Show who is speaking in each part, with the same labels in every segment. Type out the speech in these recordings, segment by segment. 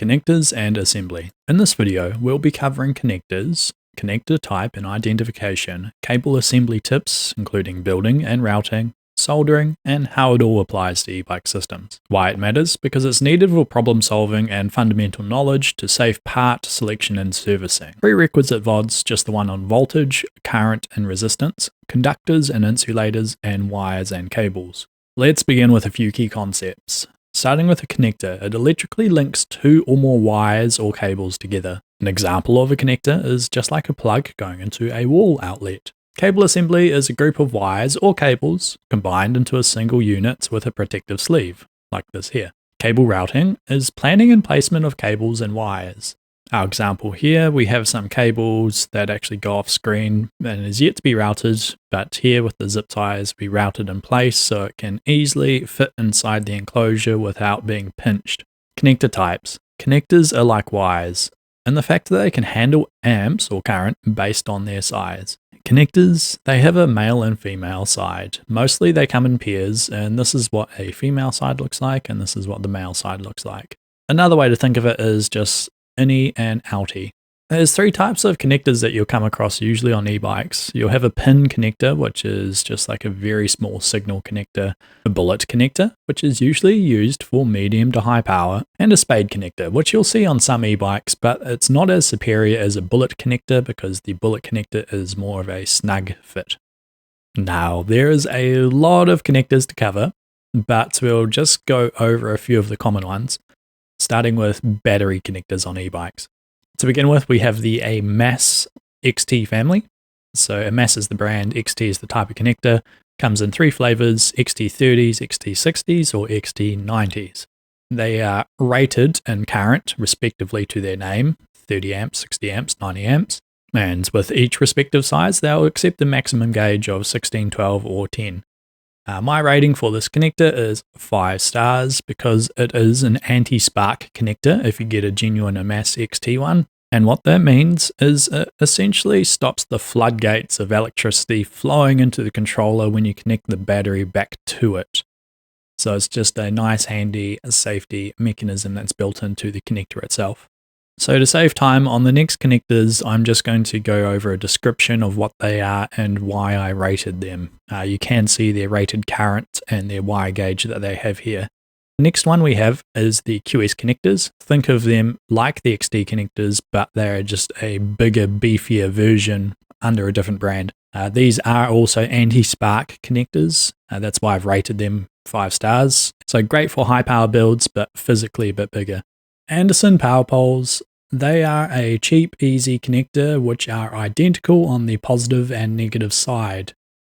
Speaker 1: Connectors and assembly. In this video, we'll be covering connectors, connector type and identification, cable assembly tips, including building and routing, soldering, and how it all applies to e-bike systems. Why it matters, because it's needed for problem solving and fundamental knowledge to safe part selection and servicing. Prerequisite VODs, just the one on voltage, current and resistance, conductors and insulators, and wires and cables. Let's begin with a few key concepts. Starting with a connector, it electrically links two or more wires or cables together. An example of a connector is just like a plug going into a wall outlet. Cable assembly is a group of wires or cables combined into a single unit with a protective sleeve, like this here. Cable routing is planning and placement of cables and wires. Our example here, we have some cables that actually go off screen and is yet to be routed, but here with the zip ties we routed in place so it can easily fit inside the enclosure without being pinched. Connector types. Connectors are like wires, and the fact that they can handle amps or current based on their size. Connectors, they have a male and female side. Mostly they come in pairs, and this is what a female side looks like, and this is what the male side looks like. Another way to think of it is just innie and outie. There's three types of connectors that you'll come across usually on e-bikes. You'll have a pin connector, which is just like a very small signal connector, a bullet connector, which is usually used for medium to high power, and a spade connector, which you'll see on some e-bikes, but it's not as superior as a bullet connector because the bullet connector is more of a snug fit. Now, there is a lot of connectors to cover, but we'll just go over a few of the common ones, starting with battery connectors on e-bikes. To begin with, we have the AMAS XT family. So AMAS is the brand, XT is the type of connector. Comes in three flavors, XT30s, XT60s, or XT90s. They are rated in current, respectively to their name, 30 amps, 60 amps, 90 amps. And with each respective size, they'll accept the maximum gauge of 16, 12, or 10. My rating for this connector is 5 stars because it is an anti-spark connector if you get a genuine AMAS XT one. And what that means is it essentially stops the floodgates of electricity flowing into the controller when you connect the battery back to it. So it's just a nice handy safety mechanism that's built into the connector itself. So to save time, on the next connectors, I'm just going to go over a description of what they are and why I rated them. You can see their rated current and their wire gauge that they have here. The next one we have is the QS connectors. Think of them like the XT connectors, but they're just a bigger, beefier version under a different brand. These are also anti-spark connectors. That's why I've rated them 5 stars. So great for high power builds, but physically a bit bigger. Anderson power poles. They are a cheap, easy connector which are identical on the positive and negative side.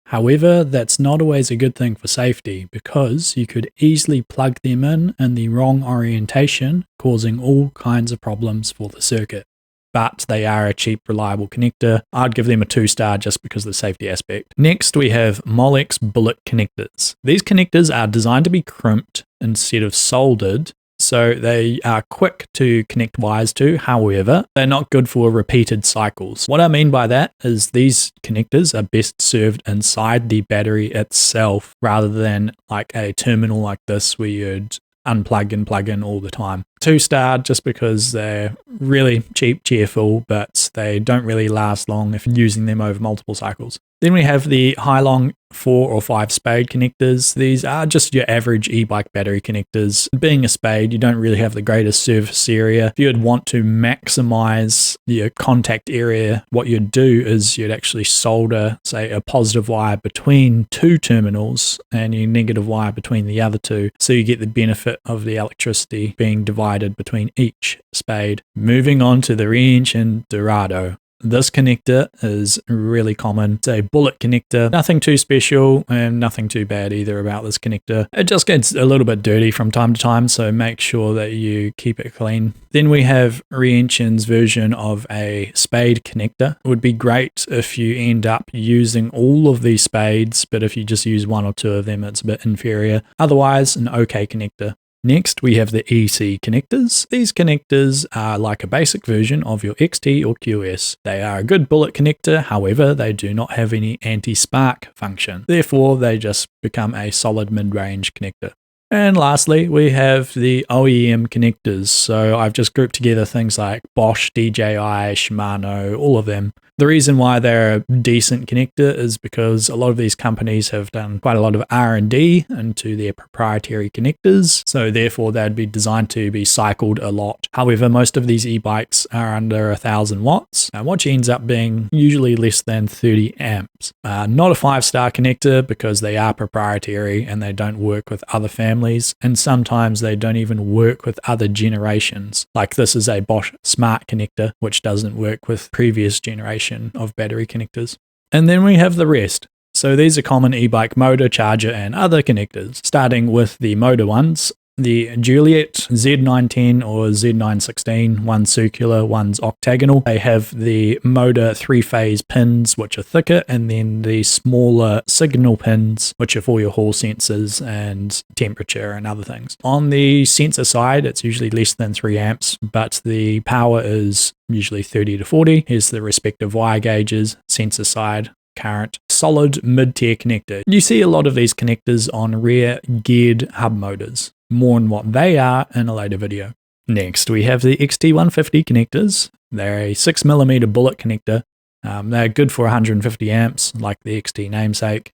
Speaker 1: However, that's not always a good thing for safety because you could easily plug them in the wrong orientation, causing all kinds of problems for the circuit. But they are a cheap, reliable connector. I'd give them a 2-star just because of the safety aspect. Next, we have Molex bullet connectors. These connectors are designed to be crimped instead of soldered, so they are quick to connect wires to. However, they're not good for repeated cycles. What I mean by that is these connectors are best served inside the battery itself rather than like a terminal like this where you'd unplug and plug in all the time. 2-star just because they're really cheap, cheerful, but they don't really last long if you're using them over multiple cycles. Then we have the Hylong 4 or 5 spade connectors. These are just your average e-bike battery connectors. Being a spade, you don't really have the greatest surface area. If you'd want to maximize your contact area, what you'd do is you'd actually solder, say, a positive wire between 2 terminals and your negative wire between the other 2, so you get the benefit of the electricity being divided between each spade. Moving on to the Re-Engined Dorado. This connector is really common. It's a bullet connector. Nothing too special and nothing too bad either about this connector. It just gets a little bit dirty from time to time, so make sure that you keep it clean. Then we have Re-Engined's version of a spade connector. It would be great if you end up using all of these spades, but if you just use 1 or 2 of them, it's a bit inferior. Otherwise, an okay connector. Next, we have the EC connectors. These connectors are like a basic version of your XT or QS. They are a good bullet connector, however, they do not have any anti-spark function. Therefore, they just become a solid mid-range connector. And lastly, we have the OEM connectors. So I've just grouped together things like Bosch, DJI, Shimano, all of them. The reason why they're a decent connector is because a lot of these companies have done quite a lot of R&D into their proprietary connectors, so therefore they'd be designed to be cycled a lot. However, most of these e-bikes are under 1000 watts, which ends up being usually less than 30 amps. Not a 5-star connector because they are proprietary and they don't work with other families, and sometimes they don't even work with other generations. Like this is a Bosch Smart connector, which doesn't work with previous generations of battery connectors. And then we have the rest. So these are common e-bike motor, charger, and other connectors. Starting with the motor ones, the Juliet Z910 or Z916, one's circular, one's octagonal. They have the motor 3-phase pins, which are thicker, and then the smaller signal pins, which are for your hall sensors and temperature and other things. On the sensor side, it's usually less than 3 amps, but the power is usually 30 to 40. Here's the respective wire gauges, sensor side, current, solid mid-tier connector. You see a lot of these connectors on rear geared hub motors. More on what they are in a later video. Next, we have the XT150 connectors. They're a 6mm bullet connector. They're good for 150 amps, like the XT namesake,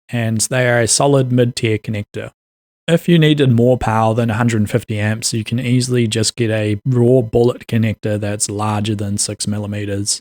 Speaker 1: and they are a solid mid-tier connector. If you needed more power than 150 amps, you can easily just get a raw bullet connector that's larger than 6mm.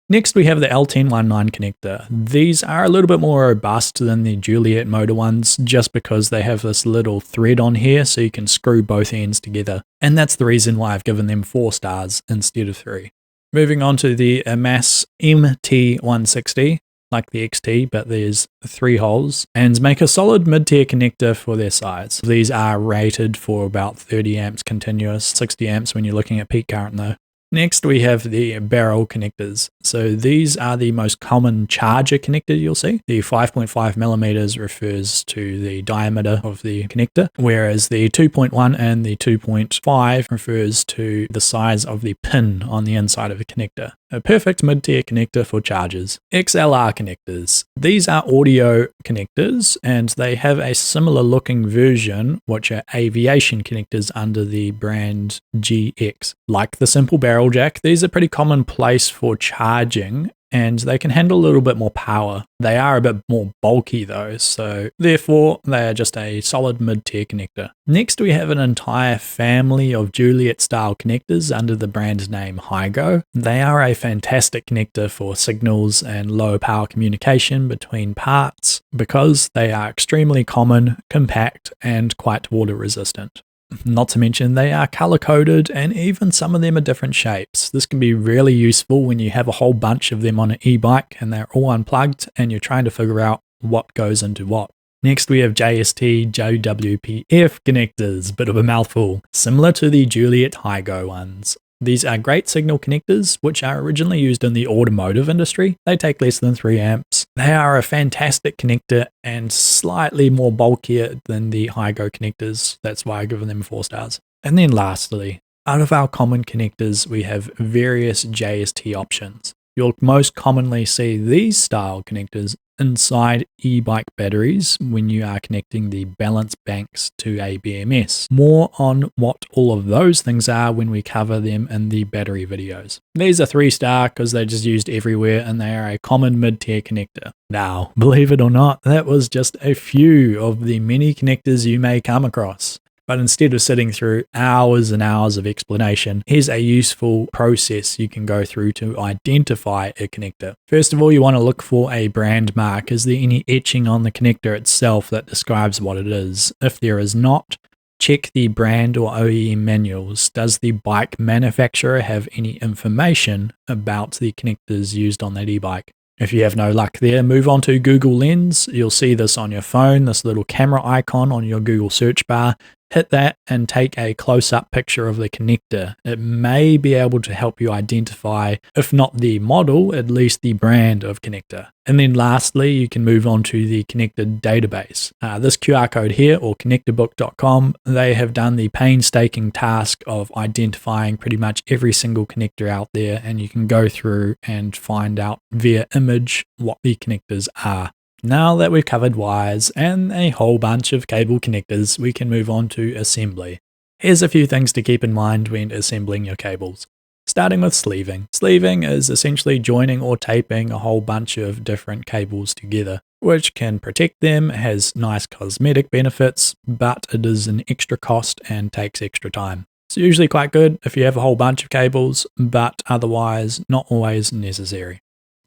Speaker 1: Next, we have the L1019 connector. These are a little bit more robust than the Juliet motor ones just because they have this little thread on here so you can screw both ends together. And that's the reason why I've given them 4 stars instead of 3. Moving on to the Amass MT160, like the XT, but there's 3 holes, and make a solid mid-tier connector for their size. These are rated for about 30 amps continuous, 60 amps when you're looking at peak current though. Next, we have the barrel connectors. So these are the most common charger connector you'll see. The 5.5mm refers to the diameter of the connector, whereas the 2.1 and the 2.5 refers to the size of the pin on the inside of a connector. A perfect mid-tier connector for chargers. XLR connectors. These are audio connectors, and they have a similar looking version, which are aviation connectors under the brand GX. Like the simple barrel jack, these are pretty commonplace for charging, and they can handle a little bit more power. They are a bit more bulky though, so therefore they are just a solid mid-tier connector. Next, we have an entire family of Juliet style connectors under the brand name Hygo. They are a fantastic connector for signals and low power communication between parts because they are extremely common, compact, and quite water resistant. Not to mention they are color coded and even some of them are different shapes. This can be really useful when you have a whole bunch of them on an e-bike and they're all unplugged and you're trying to figure out what goes into what. Next, we have JST JWPF connectors, bit of a mouthful, similar to the Juliet Hygo ones. These are great signal connectors, which are originally used in the automotive industry. They take less than 3 amps. They are a fantastic connector and slightly more bulkier than the Hygo connectors. That's why I've given them 4 stars. And then lastly, out of our common connectors, we have various JST options. You'll most commonly see these style connectors inside e-bike batteries when you are connecting the balance banks to a BMS. More on what all of those things are when we cover them in the battery videos. These are 3-star because they're just used everywhere and they are a common mid-tier connector. Now, believe it or not, that was just a few of the many connectors you may come across. But instead of sitting through hours and hours of explanation, here's a useful process you can go through to identify a connector. First of all, you want to look for a brand mark. Is there any etching on the connector itself that describes what it is? If there is not, check the brand or OEM manuals. Does the bike manufacturer have any information about the connectors used on that e-bike? If you have no luck there, move on to Google Lens. You'll see this on your phone, this little camera icon on your Google search bar. Hit that and take a close-up picture of the connector. It may be able to help you identify, if not the model, at least the brand of connector. And then lastly, you can move on to the connector database. This QR code here, or connectorbook.com, they have done the painstaking task of identifying pretty much every single connector out there, and you can go through and find out via image what the connectors are. Now that we've covered wires and a whole bunch of cable connectors, we can move on to assembly. Here's a few things to keep in mind when assembling your cables. Starting with sleeving. Sleeving is essentially joining or taping a whole bunch of different cables together, which can protect them, has nice cosmetic benefits, but it is an extra cost and takes extra time. It's usually quite good if you have a whole bunch of cables, but otherwise not always necessary.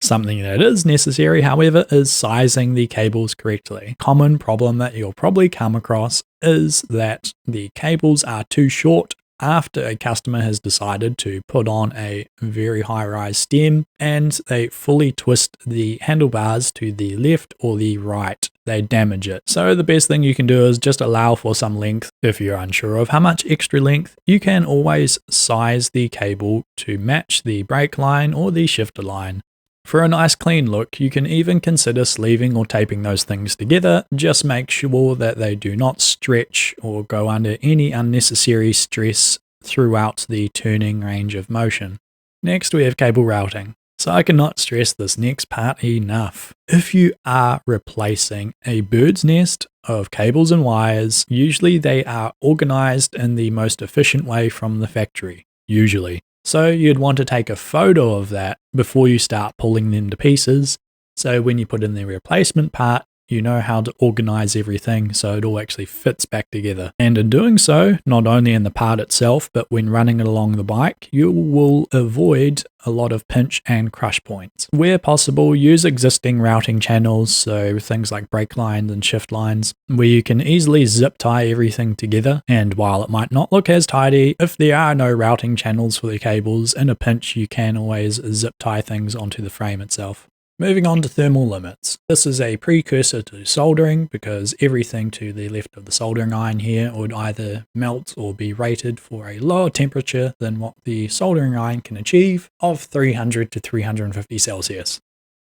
Speaker 1: Something that is necessary, however, is sizing the cables correctly. Common problem that you'll probably come across is that the cables are too short after a customer has decided to put on a very high-rise stem and they fully twist the handlebars to the left or the right. They damage it. So the best thing you can do is just allow for some length. If you're unsure of how much extra length, you can always size the cable to match the brake line or the shifter line. For a nice clean look, you can even consider sleeving or taping those things together. Just make sure that they do not stretch or go under any unnecessary stress throughout the turning range of motion. Next, we have cable routing. So I cannot stress this next part enough. If you are replacing a bird's nest of cables and wires, usually they are organized in the most efficient way from the factory, usually. So you'd want to take a photo of that before you start pulling them to pieces. So when you put in the replacement part, you know how to organize everything so it all actually fits back together. And in doing so, not only in the part itself, but when running it along the bike, you will avoid a lot of pinch and crush points. Where possible, use existing routing channels, so things like brake lines and shift lines, where you can easily zip tie everything together. And while it might not look as tidy, if there are no routing channels for the cables, in a pinch you can always zip tie things onto the frame itself. Moving on to thermal limits. This is a precursor to soldering because everything to the left of the soldering iron here would either melt or be rated for a lower temperature than what the soldering iron can achieve of 300 to 350 Celsius.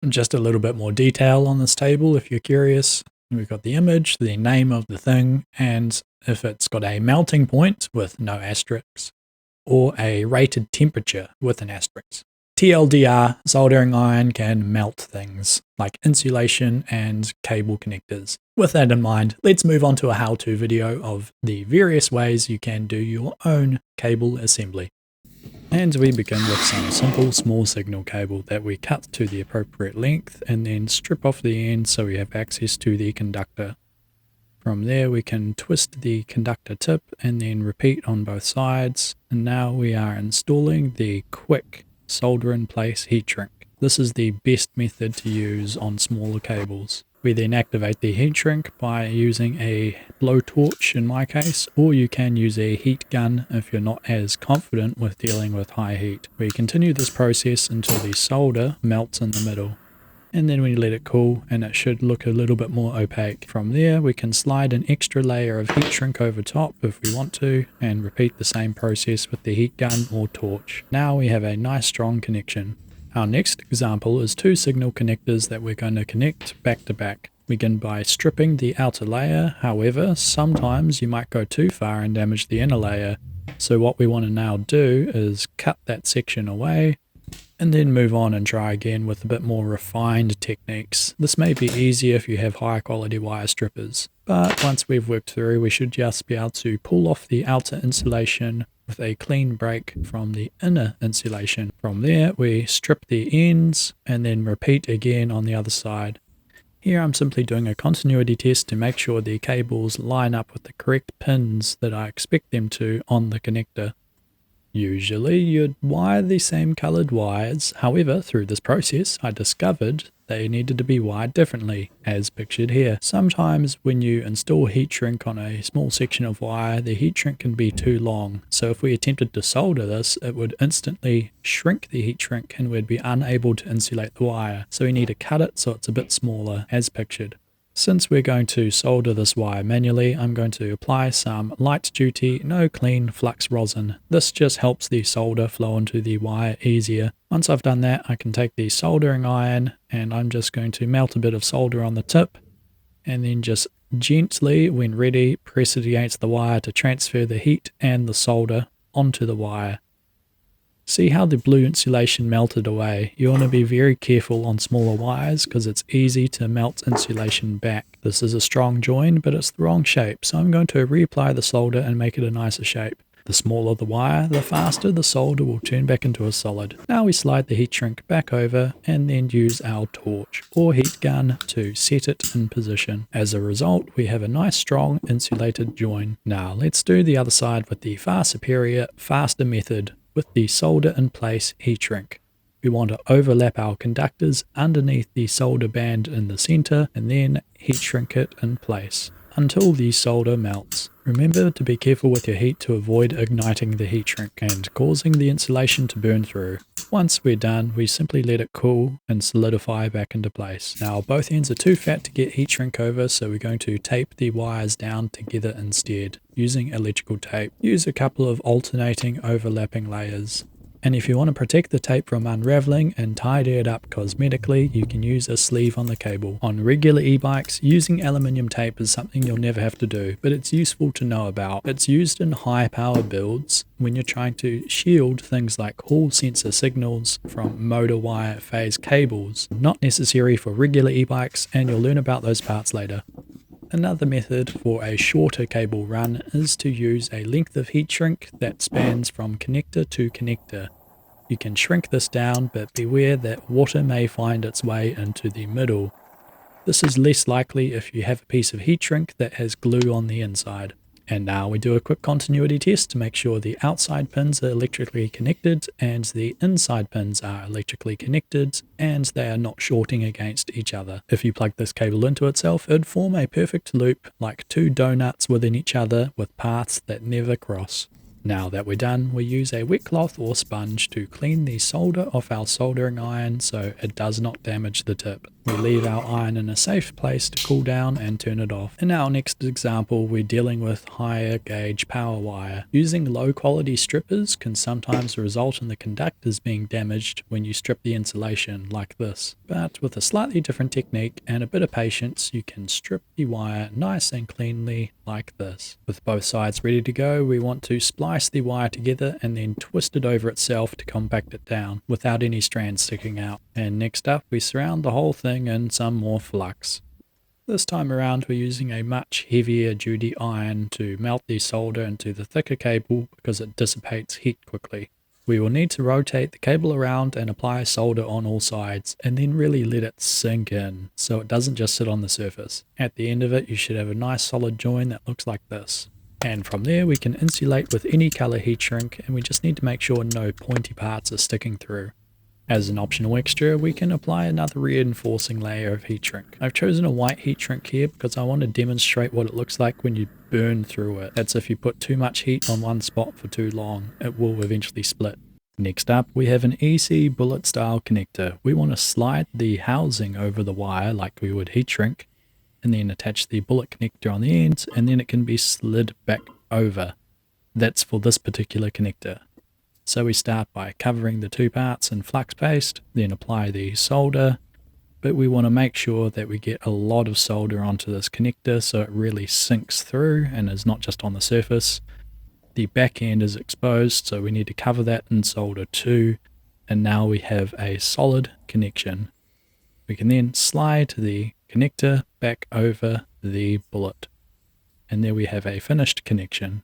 Speaker 1: Just a little bit more detail on this table if you're curious. We've got the image, the name of the thing, and if it's got a melting point with no asterisks, or a rated temperature with an asterisk. TLDR, soldering iron can melt things like insulation and cable connectors. With that in mind, let's move on to a how-to video of the various ways you can do your own cable assembly. And we begin with some simple small signal cable that we cut to the appropriate length and then strip off the end so we have access to the conductor. From there we can twist the conductor tip and then repeat on both sides. And now we are installing the quick solder in place heat shrink. This is the best method to use on smaller cables. We then activate the heat shrink by using a blowtorch in my case, or you can use a heat gun if you're not as confident with dealing with high heat. We continue this process until the solder melts in the middle. And then we let it cool and it should look a little bit more opaque. From there we can slide an extra layer of heat shrink over top if we want to and repeat the same process with the heat gun or torch. Now we have a nice strong connection. Our next example is two signal connectors that we're going to connect back to back. We begin by stripping the outer layer, however sometimes you might go too far and damage the inner layer. So what we want to now do is cut that section away and then move on and try again with a bit more refined techniques. This may be easier if you have high quality wire strippers, but once we've worked through we should just be able to pull off the outer insulation with a clean break from the inner insulation. From there we strip the ends and then repeat again on the other side. Here I'm simply doing a continuity test to make sure the cables line up with the correct pins that I expect them to on the connector. Usually you'd wire the same coloured wires, however through this process I discovered they needed to be wired differently, as pictured here. Sometimes when you install heat shrink on a small section of wire, the heat shrink can be too long, so if we attempted to solder this it would instantly shrink the heat shrink and we'd be unable to insulate the wire, so we need to cut it so it's a bit smaller, as pictured. Since we're going to solder this wire manually, I'm going to apply some light duty, no clean flux rosin. This just helps the solder flow into the wire easier. Once I've done that, I can take the soldering iron and I'm just going to melt a bit of solder on the tip and then just gently, when ready, press it against the wire to transfer the heat and the solder onto the wire. See how the blue insulation melted away? You want to be very careful on smaller wires because it's easy to melt insulation back. This is a strong join, but it's the wrong shape, so I'm going to reapply the solder and make it a nicer shape. The smaller the wire, the faster the solder will turn back into a solid. Now we slide the heat shrink back over and then use our torch or heat gun to set it in position. As a result, we have a nice strong insulated join. Now let's do the other side with the far superior, faster method with the solder in place heat shrink. We want to overlap our conductors underneath the solder band in the center and then heat shrink it in place until the solder melts. Remember to be careful with your heat to avoid igniting the heat shrink and causing the insulation to burn through. Once we're done, we simply let it cool and solidify back into place. Now both ends are too fat to get heat shrink over, so we're going to tape the wires down together instead using electrical tape. Use a couple of alternating overlapping layers. And if you want to protect the tape from unraveling and tidy it up cosmetically, you can use a sleeve on the cable. On regular e-bikes, using aluminium tape is something you'll never have to do, but it's useful to know about. It's used in high power builds when you're trying to shield things like hall sensor signals from motor wire phase cables. Not necessary for regular e-bikes, and you'll learn about those parts later. Another method for a shorter cable run is to use a length of heat shrink that spans from connector to connector. You can shrink this down, but beware that water may find its way into the middle. This is less likely if you have a piece of heat shrink that has glue on the inside. And now we do a quick continuity test to make sure the outside pins are electrically connected and the inside pins are electrically connected and they are not shorting against each other. If you plug this cable into itself, it'd form a perfect loop like two donuts within each other with paths that never cross. Now that we're done, we use a wet cloth or sponge to clean the solder off our soldering iron so it does not damage the tip. We leave our iron in a safe place to cool down and turn it off. In our next example, we're dealing with higher gauge power wire. Using low quality strippers can sometimes result in the conductors being damaged when you strip the insulation like this. But with a slightly different technique and a bit of patience, you can strip the wire nice and cleanly like this. With both sides ready to go, we want to splice the wire together and then twist it over itself to compact it down without any strands sticking out. And next up, we surround the whole thing in some more flux. This time around we're using a much heavier duty iron to melt the solder into the thicker cable because it dissipates heat quickly. We will need to rotate the cable around and apply solder on all sides and then really let it sink in so it doesn't just sit on the surface. At the end of it you should have a nice solid join that looks like this. And from there we can insulate with any color heat shrink, and we just need to make sure no pointy parts are sticking through. As an optional extra, we can apply another reinforcing layer of heat shrink. I've chosen a white heat shrink here because I want to demonstrate what it looks like when you burn through it. That's if you put too much heat on one spot for too long, it will eventually split. Next up, we have an EC bullet style connector. We want to slide the housing over the wire like we would heat shrink, and then attach the bullet connector on the end, and then it can be slid back over. That's for this particular connector. So we start by covering the two parts in flux paste, then apply the solder, but we want to make sure that we get a lot of solder onto this connector so it really sinks through and is not just on the surface. The back end is exposed, so we need to cover that in solder too, and now we have a solid connection. We can then slide the connector back over the bullet, and there we have a finished connection.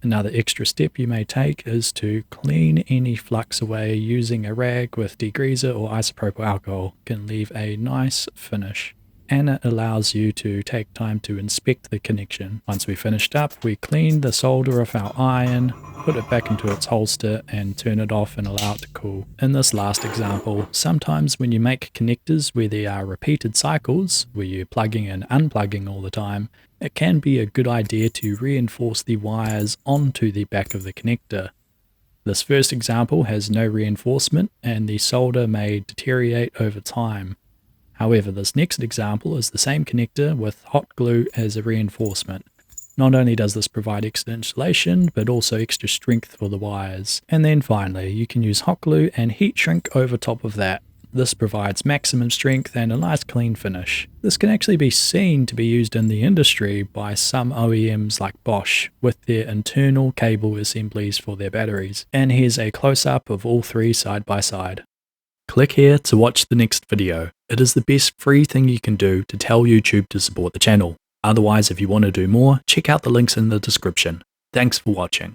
Speaker 1: Another extra step you may take is to clean any flux away using a rag with degreaser or isopropyl alcohol. It can leave a nice finish, and it allows you to take time to inspect the connection. Once we finished up, we clean the solder off our iron, put it back into its holster and turn it off and allow it to cool. In this last example, sometimes when you make connectors where there are repeated cycles, where you're plugging and unplugging all the time, it can be a good idea to reinforce the wires onto the back of the connector. This first example has no reinforcement and the solder may deteriorate over time. However, this next example is the same connector with hot glue as a reinforcement. Not only does this provide extra insulation, but also extra strength for the wires. And then finally, you can use hot glue and heat shrink over top of that. This provides maximum strength and a nice clean finish. This can actually be seen to be used in the industry by some OEMs like Bosch with their internal cable assemblies for their batteries. And here's a close-up of all three side by side. Click here to watch the next video. It is the best free thing you can do to tell YouTube to support the channel. Otherwise, if you want to do more, check out the links in the description. Thanks for watching.